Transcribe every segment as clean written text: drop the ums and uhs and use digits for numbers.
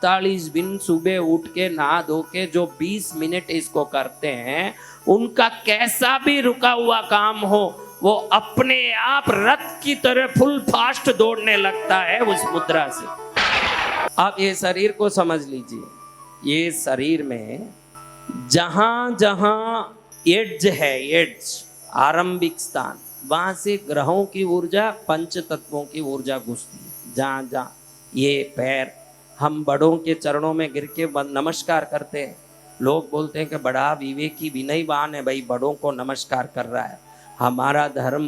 48 दिन सुबह उठ के नहा धो के जो 20 मिनट इसको करते हैं, उनका कैसा भी रुका हुआ काम हो वो अपने आप रथ की तरह फुल फास्ट दौड़ने लगता है उस मुद्रा से। आप ये शरीर को समझ लीजिए, ये शरीर में जहां जहां एड्ज है, एड्ज आरंभिक स्थान, वहां से ग्रहों की ऊर्जा, पंच तत्वों की ऊर्जा घुसती है। जहां जहां ये पैर, हम बड़ों के चरणों में गिर के नमस्कार करते हैं, लोग बोलते हैं कि बड़ा विवेकी विनयवान है, भाई बड़ों को नमस्कार कर रहा है। हमारा धर्म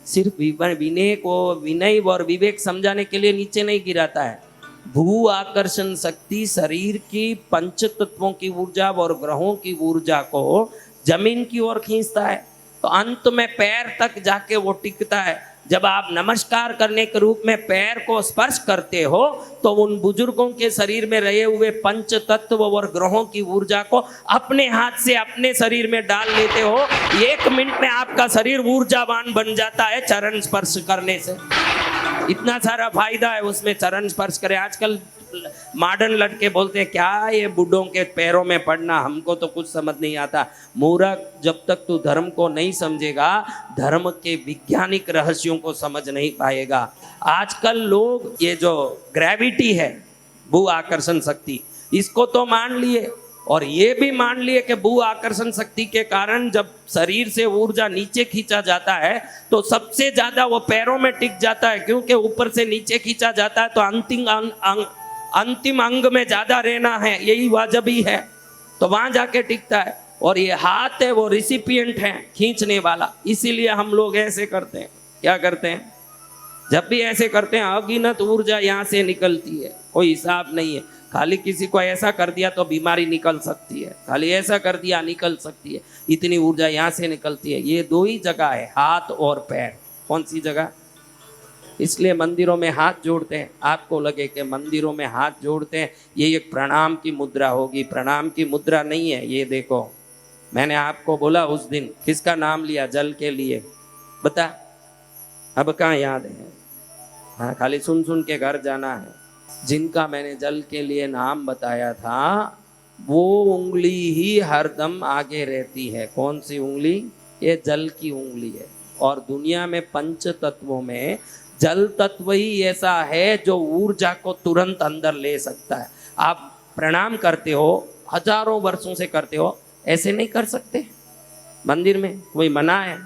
सिर्फ विनय को, विनय और विवेक समझाने के लिए नीचे नहीं गिराता है। भू आकर्षण शक्ति शरीर की पंच तत्वों की ऊर्जा और ग्रहों की ऊर्जा को जमीन की ओर खींचता है, तो अंत में पैर तक जाके वो टिकता है। जब आप नमस्कार करने के रूप में पैर को स्पर्श करते हो तो उन बुजुर्गों के शरीर में रहे हुए पंच तत्व और ग्रहों की ऊर्जा को अपने हाथ से अपने शरीर में डाल लेते हो। 1 मिनट में आपका शरीर ऊर्जावान बन जाता है चरण स्पर्श करने से। इतना सारा फायदा है उसमें, चरण स्पर्श करें। आजकल मॉडर्न लड़के बोलते हैं क्या ये बूढ़ों के पैरों में पड़ना, हमको तो कुछ समझ नहीं आता। मूर्ख, जब तक तू धर्म को नहीं समझेगा, धर्म के वैज्ञानिक रहस्यों को समझ नहीं पाएगा। आजकल लोग ये जो ग्रेविटी है, भू आकर्षण शक्ति, इसको तो मान लिए, और ये भी मान लिए कि भू आकर्षण शक्ति के कारण जब शरीर से ऊर्जा नीचे खींचा जाता है तो सबसे ज्यादा वो पैरों में टिक जाता है, क्योंकि ऊपर से नीचे खींचा जाता है तो अंतिम अंग में ज्यादा रहना है, यही वाजबी है, तो वहां जाके टिकता है। और ये हाथ है वो रिसिपिएंट है, खींचने वाला। इसीलिए हम लोग ऐसे करते हैं। क्या करते हैं? जब भी ऐसे करते हैं अगिनत ऊर्जा यहाँ से निकलती है, कोई हिसाब नहीं है। खाली किसी को ऐसा कर दिया तो बीमारी निकल सकती है, खाली ऐसा कर दिया निकल सकती है, इतनी ऊर्जा यहाँ से निकलती है। ये 2 ही जगह है, हाथ और पैर। कौन सी जगह? इसलिए मंदिरों में हाथ जोड़ते हैं। आपको लगे कि मंदिरों में हाथ जोड़ते हैं ये एक प्रणाम की मुद्रा होगी, प्रणाम की मुद्रा नहीं है। ये देखो, मैंने आपको बोला उस दिन, किसका नाम लिया जल के लिए, बता? अब कहाँ याद है? हाँ, खाली सुन सुन के घर जाना है। जिनका मैंने जल के लिए नाम बताया था वो उंगली ही हरदम आगे रहती है। कौन सी उंगली? ये जल की उंगली है। और दुनिया में पंच तत्वों में जल तत्व ही ऐसा है जो ऊर्जा को तुरंत अंदर ले सकता है। आप प्रणाम करते हो, हजारों वर्षों से करते हो, ऐसे नहीं कर सकते। मंदिर में कोई मना है,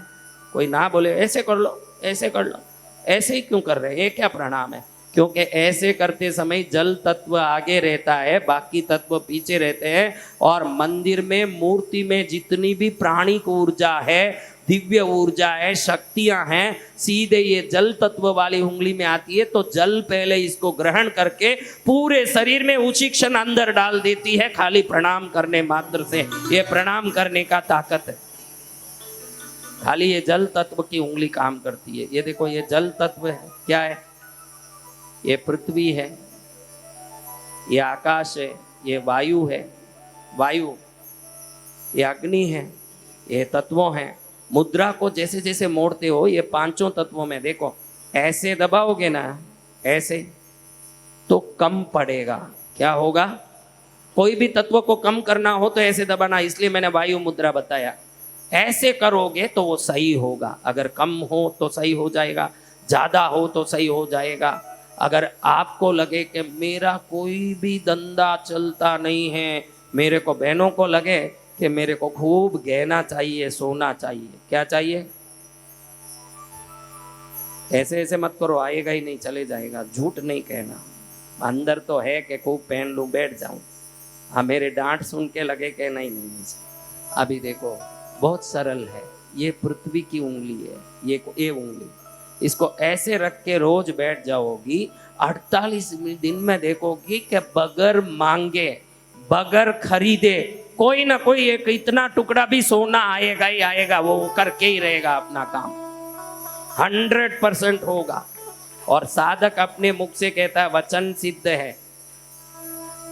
कोई ना बोले ऐसे कर लो, ऐसे कर लो, ऐसे ही क्यों कर रहे हैं? ये क्या प्रणाम है? क्योंकि ऐसे करते समय जल तत्व आगे रहता है, बाकी तत्व पीछे रहते हैं। और मंदिर में मूर्ति में जितनी भी प्राणिक ऊर्जा है, दिव्य ऊर्जा है, शक्तियां हैं, सीधे ये जल तत्व वाली उंगली में आती है। तो जल पहले इसको ग्रहण करके पूरे शरीर में उसी क्षण अंदर डाल देती है, खाली प्रणाम करने मात्र से। ये प्रणाम करने का ताकत है, खाली ये जल तत्व की उंगली काम करती है। ये देखो, ये जल तत्व है, क्या है? ये पृथ्वी है, ये आकाश है, ये वायु है, वायु, ये अग्नि है, ये तत्वों हैं। मुद्रा को जैसे जैसे मोड़ते हो ये 5 तत्वों में, देखो ऐसे दबाओगे ना, ऐसे, तो कम पड़ेगा। क्या होगा? कोई भी तत्व को कम करना हो तो ऐसे दबाना, इसलिए मैंने वायु मुद्रा बताया। ऐसे करोगे तो वो सही होगा। अगर कम हो तो सही हो जाएगा, ज्यादा हो तो सही हो जाएगा। अगर आपको लगे कि मेरा कोई भी धंधा चलता नहीं है, मेरे को, बहनों को लगे कि मेरे को खूब गहना चाहिए, सोना चाहिए, क्या चाहिए? ऐसे ऐसे मत करो, आएगा ही नहीं, चले जाएगा। झूठ नहीं कहना, अंदर तो है कि खूब पहन लूं, बैठ जाऊं। हाँ, मेरे डांट सुन के लगे कि नहीं नहीं। अभी देखो, बहुत सरल है। ये पृथ्वी की उंगली है, ये उंगली, इसको ऐसे रख के रोज बैठ जाओगी, 48 दिन में देखोगी कि बगैर मांगे, बगैर खरीदे, कोई ना कोई एक इतना टुकड़ा भी सोना आएगा ही आएगा। वो करके ही रहेगा अपना काम, 100% होगा। और साधक अपने मुख से कहता है वचन सिद्ध है,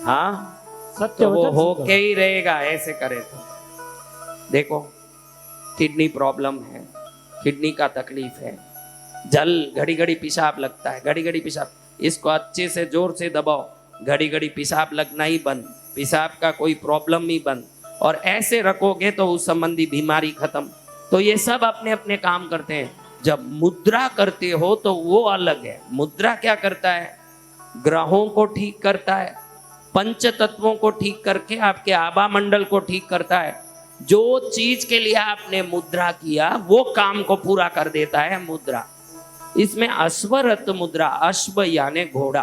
हाँ सत्य, तो वो होके ही रहेगा ऐसे करे तो। देखो, किडनी प्रॉब्लम है, किडनी का तकलीफ है, जल घड़ी घड़ी पेशाब लगता है, घड़ी घड़ी पेशाब, इसको अच्छे से जोर से दबाओ, घड़ी घड़ी पेशाब लगना ही बंद, पेशाब का कोई प्रॉब्लम ही बंद, और ऐसे रखोगे तो उस संबंधी बीमारी खत्म। तो ये सब अपने अपने काम करते हैं। जब मुद्रा करते हो तो वो अलग है। मुद्रा क्या करता है? ग्रहों को ठीक करता है, पंच तत्वों को ठीक करके आपके आभा मंडल को ठीक करता है। जो चीज के लिए आपने मुद्रा किया वो काम को पूरा कर देता है मुद्रा। इसमें अश्वरथ मुद्रा, अश्व यानी घोड़ा,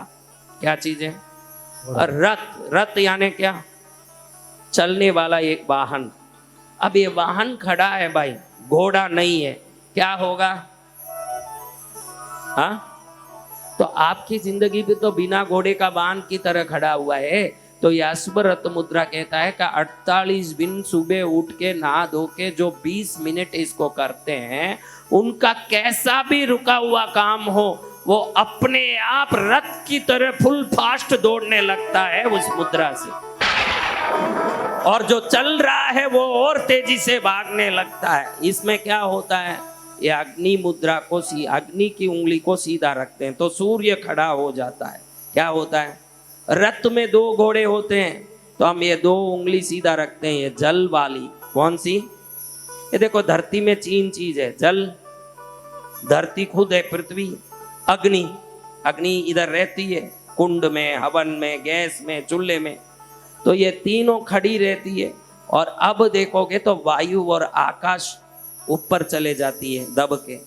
क्या चीज है? और रथ, रथ यानी क्या? चलने वाला एक वाहन। अब ये वाहन खड़ा है भाई, घोड़ा नहीं है, क्या होगा? हाँ, तो आपकी जिंदगी भी तो बिना घोड़े का वाहन की तरह खड़ा हुआ है। तो ये अश्वरथ मुद्रा कहता है कि 48 दिन सुबह उठ के नहा धो के जो 20 मिनट इसको करते हैं, उनका कैसा भी रुका हुआ काम हो वो अपने आप रथ की तरह फुल फास्ट दौड़ने लगता है उस मुद्रा से, और जो चल रहा है वो और तेजी से भागने लगता है। इसमें क्या होता है? ये अग्नि मुद्रा को अग्नि की उंगली को सीधा रखते हैं तो सूर्य खड़ा हो जाता है। क्या होता है? रथ में 2 घोड़े होते हैं, तो हम ये 2 उंगली सीधा रखते हैं। ये जल वाली कौन सी? ये देखो, धरती में 3 चीज है। जल, धरती खुद है, पृथ्वी, अग्नि। अग्नि इधर रहती है कुंड में, हवन में, गैस में, चूल्हे में, तो ये तीनों खड़ी रहती है। और अब देखोगे तो वायु और आकाश ऊपर चले जाती है दब के,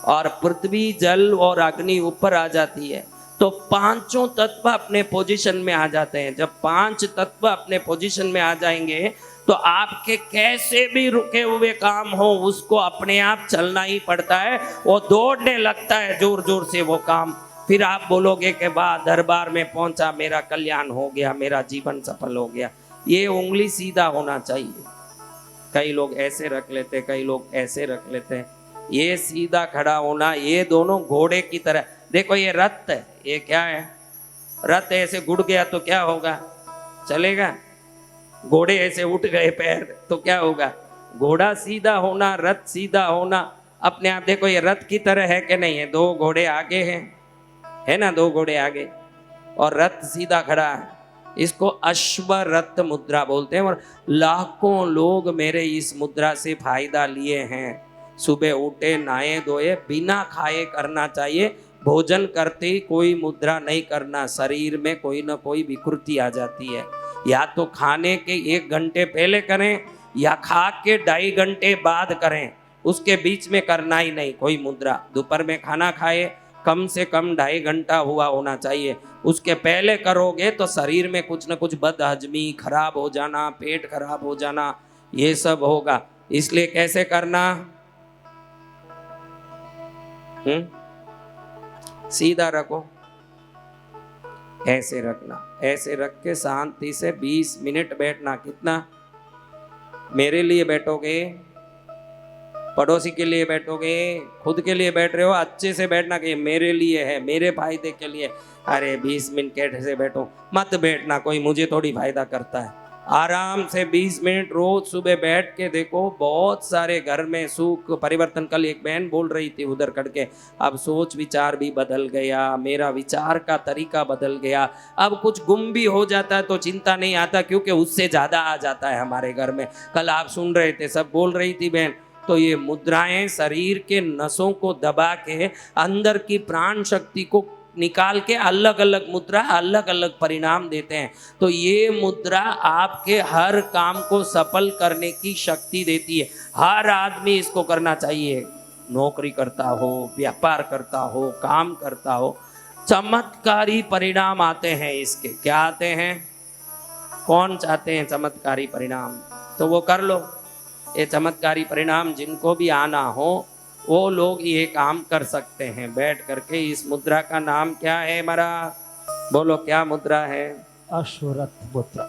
और पृथ्वी, जल और अग्नि ऊपर आ जाती है। तो पांचों तत्व अपने पोजीशन में आ जाते हैं। जब 5 तत्व अपने पोजीशन में आ जाएंगे तो आपके कैसे भी रुके हुए काम हो उसको अपने आप चलना ही पड़ता है। वो दौड़ने लगता है जोर जोर से वो काम। फिर आप बोलोगे कि वाह, दरबार में पहुंचा, मेरा कल्याण हो गया, मेरा जीवन सफल हो गया। ये उंगली सीधा होना चाहिए। कई लोग ऐसे रख लेते, कई लोग ऐसे रख लेते। ये सीधा खड़ा होना, ये दोनों घोड़े की तरह। देखो ये रथ है, ये क्या है? रथ ऐसे गुड़ गया तो क्या होगा? चलेगा? घोड़े ऐसे उठ गए पैर तो क्या होगा? घोड़ा सीधा होना, रथ सीधा होना अपने आप। देखो ये रथ की तरह है कि नहीं है? 2 घोड़े आगे हैं, है ना, 2 घोड़े आगे, और रथ सीधा खड़ा है। इसको अश्वरथ मुद्रा बोलते हैं। और लाखों लोग मेरे इस मुद्रा से फायदा लिए हैं। सुबह उठे, नहाए धोए, बिना खाए करना चाहिए। भोजन करते ही कोई मुद्रा नहीं करना, शरीर में कोई ना कोई विकृति आ जाती है। या तो खाने के 1 घंटे पहले करें या खा के 2.5 घंटे बाद करें, उसके बीच में करना ही नहीं कोई मुद्रा। दोपहर में खाना खाए, कम से कम 2.5 घंटा हुआ होना चाहिए। उसके पहले करोगे तो शरीर में कुछ ना कुछ बदहजमी, खराब हो जाना, पेट खराब हो जाना, ये सब होगा। इसलिए कैसे करना? सीधा रखो, ऐसे रखना, ऐसे रख के शांति से 20 मिनट बैठना। कितना? मेरे लिए बैठोगे, पड़ोसी के लिए बैठोगे, खुद के लिए बैठ रहे हो, अच्छे से बैठना कि मेरे लिए है, मेरे फायदे के लिए। अरे 20 मिनट कैसे बैठो? मत बैठना, कोई मुझे थोड़ी फायदा करता है। आराम से 20 मिनट रोज सुबह बैठ के देखो, बहुत सारे घर में सुख परिवर्तन। कल एक बहन बोल रही थी उधर करके, अब सोच विचार भी बदल गया, मेरा विचार का तरीका बदल गया। अब कुछ गुम भी हो जाता है तो चिंता नहीं आता, क्योंकि उससे ज़्यादा आ जाता है हमारे घर में। कल आप सुन रहे थे, सब बोल रही थी बहन। तो ये मुद्राएं शरीर के नसों को दबा के अंदर की प्राण शक्ति को निकाल के अलग अलग मुद्रा अलग अलग परिणाम देते हैं। तो ये मुद्रा आपके हर काम को सफल करने की शक्ति देती है। हर आदमी इसको करना चाहिए। नौकरी करता हो, व्यापार करता हो, काम करता हो, चमत्कारी परिणाम आते हैं इसके। क्या आते हैं? कौन चाहते हैं चमत्कारी परिणाम? तो वो कर लो। ये चमत्कारी परिणाम जिनको भी आना हो वो लोग ये काम कर सकते हैं बैठ करके। इस मुद्रा का नाम क्या है हमारा? बोलो, क्या मुद्रा है? अश्वरथ मुद्रा।